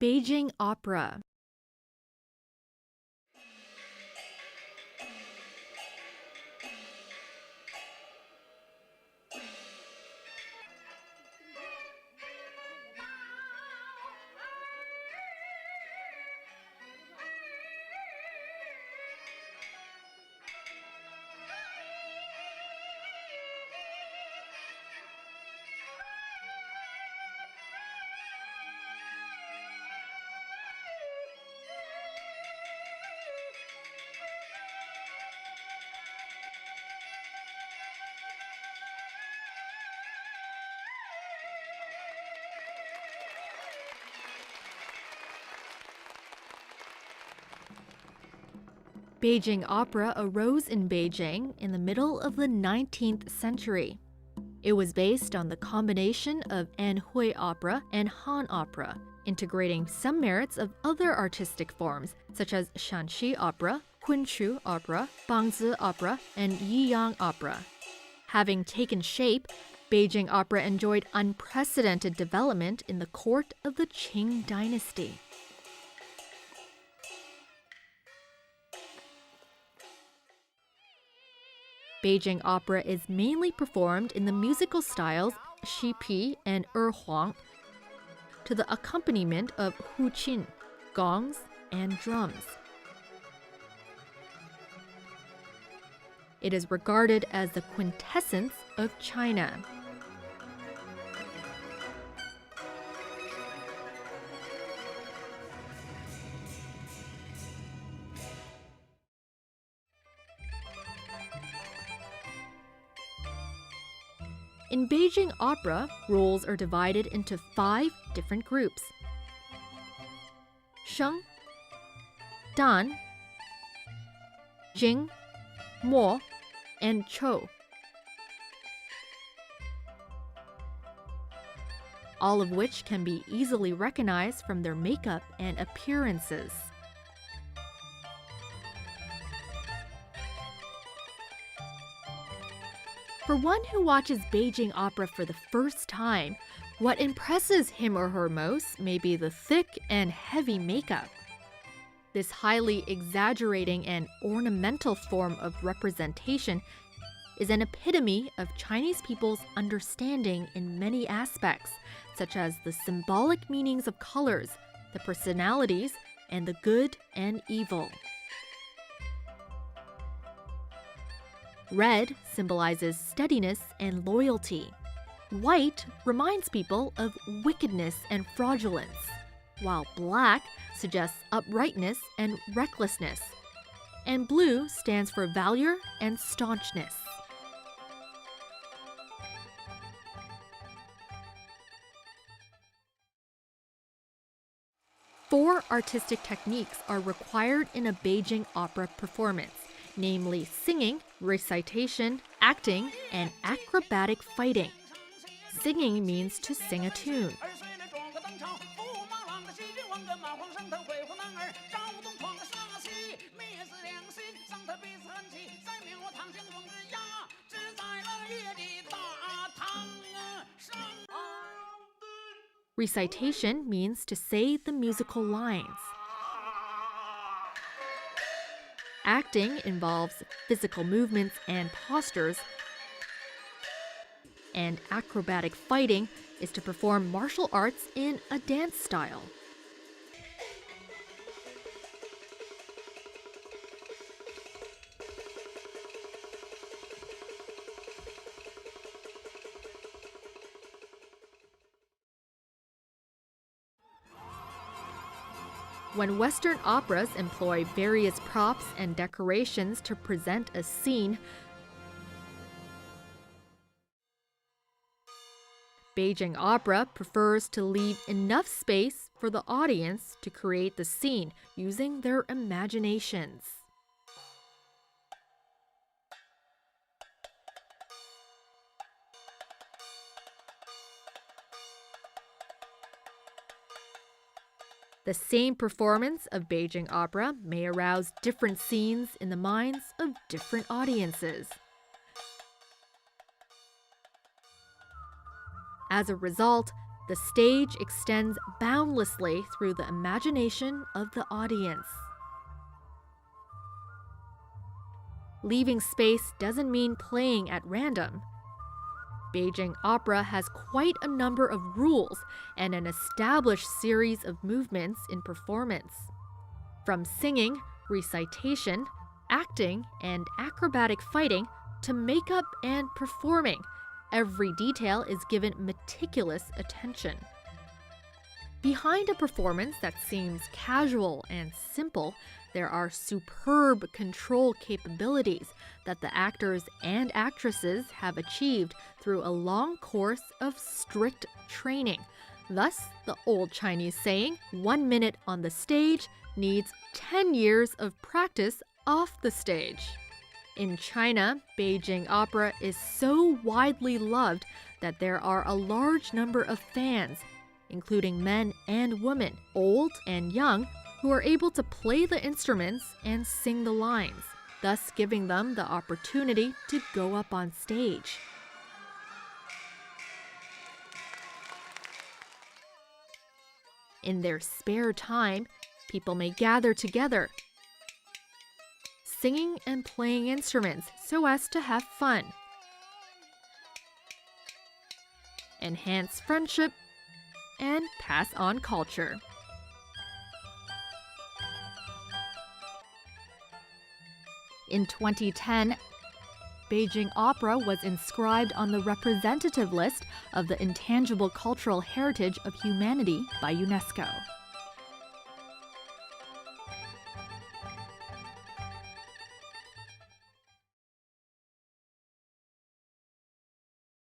Beijing Opera. Beijing Opera arose in Beijing in the middle of the 19th century. It was based on the combination of Anhui opera and Han opera, integrating some merits of other artistic forms such as Shanxi opera, Kunchu opera, Bangzi opera, and Yiyang opera. Having taken shape, Beijing Opera enjoyed unprecedented development in the court of the Qing dynasty. Beijing Opera is mainly performed in the musical styles Xipi and Erhuang, to the accompaniment of huqin, gongs, and drums. It is regarded as the quintessence of China. In Beijing Opera, roles are divided into 5 different groups: Sheng, Dan, Jing, Mo, and Chou. All of which can be easily recognized from their makeup and appearances. For one who watches Beijing Opera for the first time, what impresses him or her most may be the thick and heavy makeup. This highly exaggerating and ornamental form of representation is an epitome of Chinese people's understanding in many aspects, such as the symbolic meanings of colors, the personalities, and the good and evil. Red symbolizes steadiness and loyalty. White reminds people of wickedness and fraudulence, while black suggests uprightness and recklessness, and blue stands for valor and staunchness. Four artistic techniques are required in a Beijing Opera performance, namely singing, recitation, acting, and acrobatic fighting. Singing means to sing a tune. Recitation means to say the musical lines. Acting involves physical movements and postures, and acrobatic fighting is to perform martial arts in a dance style. When Western operas employ various props and decorations to present a scene, Beijing Opera prefers to leave enough space for the audience to create the scene using their imaginations. The same performance of Beijing Opera may arouse different scenes in the minds of different audiences. As a result, The stage extends boundlessly through the imagination of the audience. Leaving space doesn't mean playing at random. Beijing Opera has quite a number of rules and an established series of movements in performance. From singing, recitation, acting, and acrobatic fighting to makeup and performing, every detail is given meticulous attention. Behind a performance that seems casual and simple, there are superb control capabilities that the actors and actresses have achieved through a long course of strict training. Thus, the old Chinese saying, 1 minute on the stage needs 10 years of practice off the stage. In China, Beijing Opera is so widely loved that there are a large number of fans, including men and women, old and young, who are able to play the instruments and sing the lines, thus giving them the opportunity to go up on stage. In their spare time, people may gather together, singing and playing instruments so as to have fun, enhance friendship, and pass on culture. In 2010, Beijing Opera was inscribed on the representative list of the Intangible Cultural Heritage of Humanity by UNESCO.